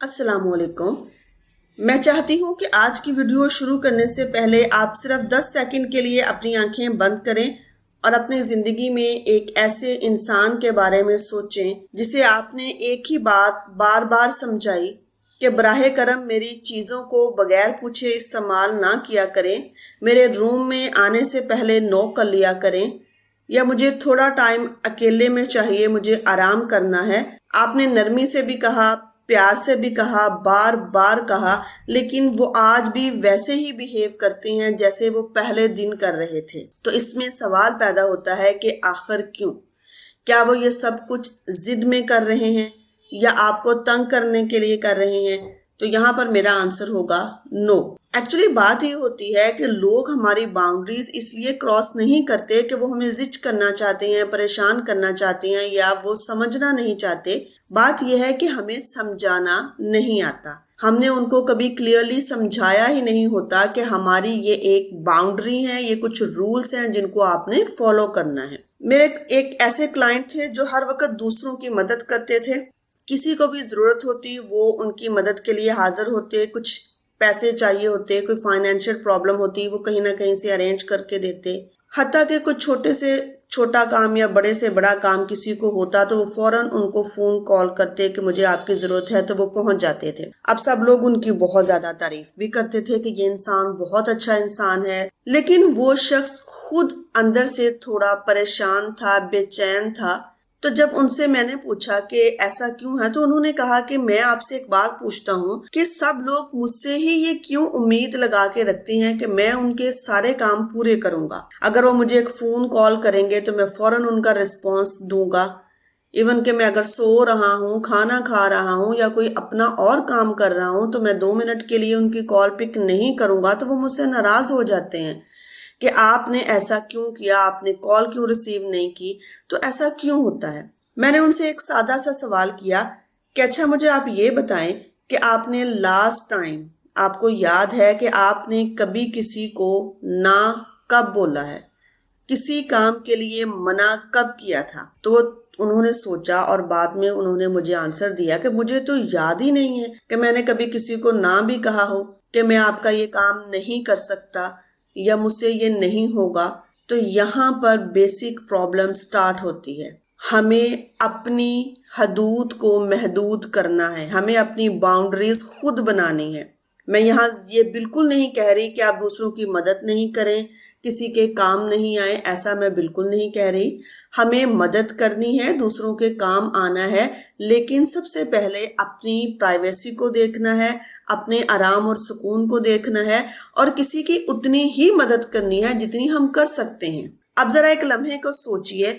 अस्सलाम वालेकुम। मैं चाहती हूँ कि आज की वीडियो शुरू करने से पहले आप सिर्फ 10 सेकंड के लिए अपनी आंखें बंद करें और अपनी ज़िंदगी में एक ऐसे इंसान के बारे में सोचें जिसे आपने एक ही बात बार बार समझाई कि बराहे करम मेरी चीज़ों को बगैर पूछे इस्तेमाल ना किया करें, मेरे रूम में आने से पहले नॉक कर लिया करें, या मुझे थोड़ा टाइम अकेले में चाहिए, मुझे आराम करना है। आपने नरमी से भी कहा, प्यार से भी कहा, बार बार कहा, लेकिन वो आज भी वैसे ही बिहेव करती हैं जैसे वो पहले दिन कर रहे थे। तो इसमें सवाल पैदा होता है कि आखिर क्यों? क्या वो ये सब कुछ जिद में कर रहे हैं या आपको तंग करने के लिए कर रहे हैं? तो यहाँ पर मेरा आंसर होगा नो। एक्चुअली बात ये होती है कि लोग हमारी बाउंड्रीज इसलिए क्रॉस नहीं करते कि वो हमें जिद करना चाहते हैं, परेशान करना चाहते हैं, या वो समझना नहीं चाहते। बात यह है कि हमें समझाना नहीं आता। हमने उनको कभी क्लियरली समझाया ही नहीं होता कि हमारी ये एक बाउंड्री है, ये कुछ रूल्स हैं जिनको आपने फॉलो करना है। मेरे एक ऐसे क्लाइंट थे जो हर वक्त दूसरों की मदद करते थे। किसी को भी जरूरत होती वो उनकी मदद के लिए हाजिर होते, कुछ पैसे चाहिए होते, कोई फाइनेंशियल प्रॉब्लम होती वो कहीं ना कहीं से अरेंज करके देते। हत्ता कि कुछ छोटे से छोटा काम या बड़े से बड़ा काम किसी को होता तो वो फौरन उनको फोन कॉल करते कि मुझे आपकी जरूरत है, तो वो पहुंच जाते थे। अब सब लोग उनकी बहुत ज्यादा तारीफ भी करते थे कि ये इंसान बहुत अच्छा इंसान है, लेकिन वो शख्स खुद अंदर से थोड़ा परेशान था, बेचैन था। तो जब उनसे मैंने पूछा कि ऐसा क्यों है, तो उन्होंने कहा कि मैं आपसे एक बात पूछता हूँ कि सब लोग मुझसे ही ये क्यों उम्मीद लगा के रखते हैं कि मैं उनके सारे काम पूरे करूंगा। अगर वो मुझे एक फोन कॉल करेंगे तो मैं फौरन उनका रिस्पॉन्स दूंगा। इवन कि मैं अगर सो रहा हूँ, खाना खा रहा हूँ या कोई अपना और काम कर रहा हूँ तो मैं 2 मिनट के लिए उनकी कॉल पिक नहीं करूंगा तो वो मुझसे नाराज हो जाते हैं कि आपने ऐसा क्यों किया, आपने कॉल क्यों रिसीव नहीं की। तो ऐसा क्यों होता है? मैंने उनसे एक सादा सा सवाल किया कि अच्छा मुझे आप ये बताएं कि आपने लास्ट टाइम, आपको याद है कि आपने कभी किसी को ना कब बोला है, किसी काम के लिए मना कब किया था? तो उन्होंने सोचा और बाद में उन्होंने मुझे आंसर दिया कि मुझे तो याद ही नहीं है कि मैंने कभी किसी को ना भी कहा हो कि मैं आपका ये काम नहीं कर सकता या मुझसे ये नहीं होगा। तो यहाँ पर बेसिक प्रॉब्लम स्टार्ट होती है। हमें अपनी हदूद को महदूद करना है, हमें अपनी बाउंड्रीज खुद बनानी है। मैं यहाँ ये बिल्कुल नहीं कह रही कि आप दूसरों की मदद नहीं करें, किसी के काम नहीं आए, ऐसा मैं बिल्कुल नहीं कह रही। हमें मदद करनी है, दूसरों के काम आना है, लेकिन सबसे पहले अपनी प्राइवेसी को देखना है, अपने आराम और सुकून को देखना है, और किसी की उतनी ही मदद करनी है जितनी हम कर सकते हैं। अब जरा एक लम्हे को सोचिए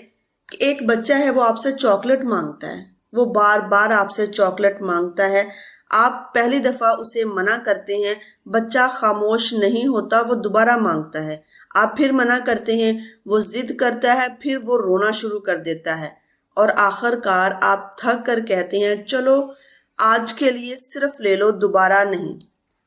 कि एक बच्चा है, वो आपसे चॉकलेट मांगता है, वो बार बार आपसे चॉकलेट मांगता है। आप पहली दफा उसे मना करते हैं, बच्चा खामोश नहीं होता, वो दोबारा मांगता है। आप फिर मना करते हैं, वो जिद करता है, फिर वो रोना शुरू कर देता है, और आखिरकार आप थक कर कहते हैं चलो आज के लिए सिर्फ ले लो, दोबारा नहीं।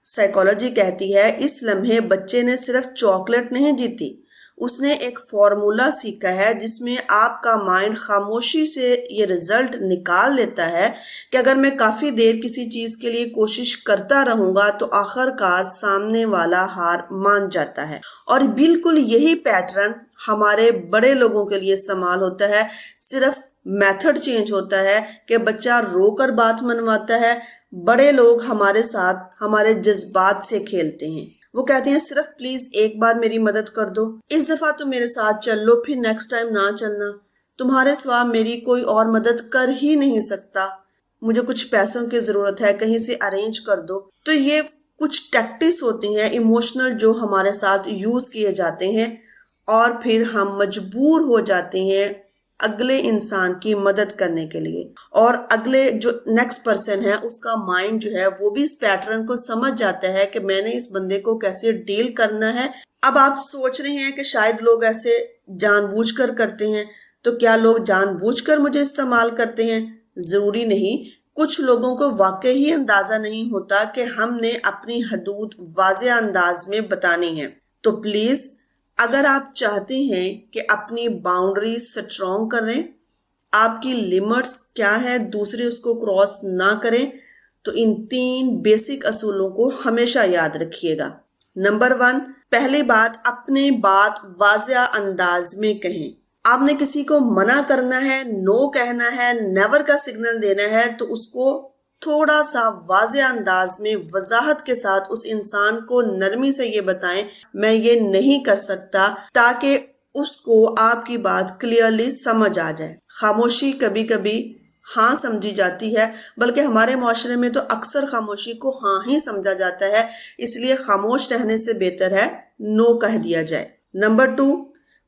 साइकोलॉजी कहती है इस लम्हे बच्चे ने सिर्फ चॉकलेट नहीं जीती, उसने एक फॉर्मूला सीखा है जिसमें आपका माइंड खामोशी से ये रिजल्ट निकाल लेता है कि अगर मैं काफी देर किसी चीज के लिए कोशिश करता रहूंगा तो आखिरकार सामने वाला हार मान जाता है। और बिल्कुल यही पैटर्न हमारे बड़े लोगों के लिए इस्तेमाल होता है, सिर्फ मेथड चेंज होता है कि बच्चा रोकर बात मनवाता है। बड़े लोग हमारे साथ हमारे जज्बात से खेलते हैं। वो कहते हैं सिर्फ प्लीज एक बार मेरी मदद कर दो, इस दफा तो मेरे साथ चल लो, फिर नेक्स्ट टाइम ना चलना, तुम्हारे सिवा मेरी कोई और मदद कर ही नहीं सकता, मुझे कुछ पैसों की जरूरत है, कहीं से अरेंज कर दो। तो ये कुछ टैक्टिक्स होती हैं इमोशनल जो हमारे साथ यूज किए जाते हैं, और फिर हम मजबूर हो जाते हैं अगले इंसान की मदद करने के लिए। और अगले जो नेक्स्ट पर्सन है उसका माइंड जो है वो भी इस पैटर्न को समझ जाता है कि मैंने इस बंदे को कैसे डील करना है। अब आप सोच रहे हैं कि शायद लोग ऐसे जानबूझकर करते हैं, तो क्या लोग जानबूझकर मुझे इस्तेमाल करते हैं? जरूरी नहीं। कुछ लोगों को वाकई ही अंदाजा नहीं होता कि हमने अपनी हदूद वाज़ेह अंदाज में बतानी है। तो प्लीज अगर आप चाहते हैं कि अपनी बाउंड्री स्ट्रॉन्ग करें, आपकी लिमिट्स क्या है दूसरे उसको क्रॉस ना करें, تو ان 3 بیسک اصولوں کو ہمیشہ یاد رکھیے گا۔ نمبر 1، پہلی بات، اپنے بات واضح انداز میں کہیں۔ آپ نے کسی کو منع کرنا ہے، نو کہنا ہے، نیور کا سگنل دینا ہے، تو اس کو تھوڑا سا واضح انداز میں وضاحت کے ساتھ اس انسان کو نرمی سے یہ بتائیں میں یہ نہیں کر سکتا، تاکہ اس کو آپ کی بات کلیئرلی سمجھ آ جائے۔ خاموشی کبھی کبھی ہاں سمجھی جاتی ہے، بلکہ ہمارے معاشرے میں تو اکثر خاموشی کو ہاں ہی سمجھا جاتا ہے، اس لیے خاموش رہنے سے بہتر ہے نو کہہ دیا جائے۔ نمبر 2،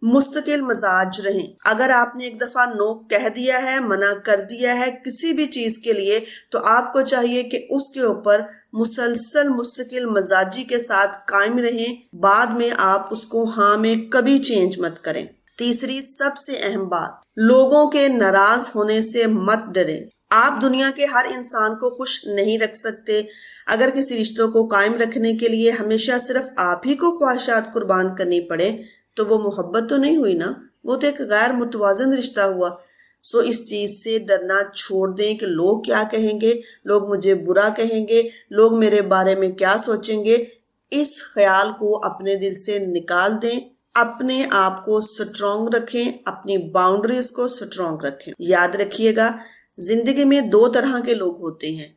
مستقل مزاج رہیں۔ اگر آپ نے ایک دفعہ نو کہہ دیا ہے، منع کر دیا ہے کسی بھی چیز کے لیے، تو آپ کو چاہیے کہ اس کے اوپر مسلسل مستقل مزاجی کے ساتھ قائم رہیں، بعد میں آپ اس کو ہاں میں کبھی چینج مت کریں۔ تیسری سب سے اہم بات، لوگوں کے ناراض ہونے سے مت ڈریں۔ آپ دنیا کے ہر انسان کو خوش نہیں رکھ سکتے۔ اگر کسی رشتوں کو قائم رکھنے کے لیے ہمیشہ صرف آپ ہی کو خواہشات قربان کرنی پڑے تو وہ محبت تو نہیں ہوئی نا، وہ تو ایک غیر متوازن رشتہ ہوا۔ سو اس چیز سے ڈرنا چھوڑ دیں کہ لوگ کیا کہیں گے، لوگ مجھے برا کہیں گے، لوگ میرے بارے میں کیا سوچیں گے۔ اس خیال کو اپنے دل سے نکال دیں، اپنے آپ کو سٹرونگ رکھیں، اپنی باؤنڈریز کو سٹرونگ رکھیں۔ یاد رکھیے گا، زندگی میں 2 طرح کے لوگ ہوتے ہیں،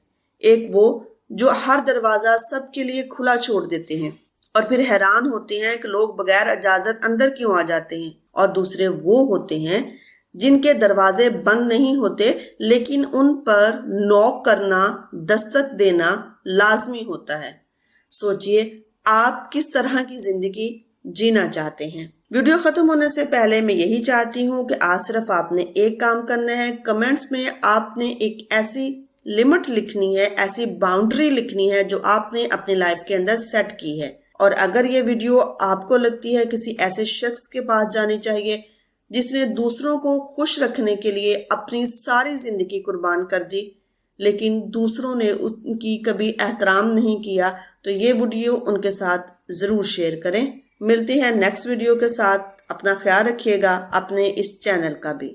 ایک وہ جو ہر دروازہ سب کے لیے کھلا چھوڑ دیتے ہیں اور پھر حیران ہوتے ہیں کہ لوگ بغیر اجازت اندر کیوں آ جاتے ہیں، اور دوسرے وہ ہوتے ہیں جن کے دروازے بند نہیں ہوتے لیکن ان پر نوک کرنا، دستک دینا لازمی ہوتا ہے۔ سوچئے آپ کس طرح کی زندگی جینا چاہتے ہیں۔ ویڈیو ختم ہونے سے پہلے میں یہی چاہتی ہوں کہ آج صرف آپ نے ایک کام کرنا ہے، کمنٹس میں آپ نے ایک ایسی لمٹ لکھنی ہے، ایسی باؤنڈری لکھنی ہے جو آپ نے اپنی لائف کے اندر سیٹ کی ہے۔ اور اگر یہ ویڈیو آپ کو لگتی ہے کسی ایسے شخص کے پاس جانی چاہیے جس نے دوسروں کو خوش رکھنے کے لیے اپنی ساری زندگی قربان کر دی لیکن دوسروں نے ان کی کبھی احترام نہیں کیا، تو یہ ویڈیو ان کے ساتھ ضرور شیئر کریں۔ ملتے ہیں نیکسٹ ویڈیو کے ساتھ، اپنا خیال رکھیے گا، اپنے اس چینل کا بھی۔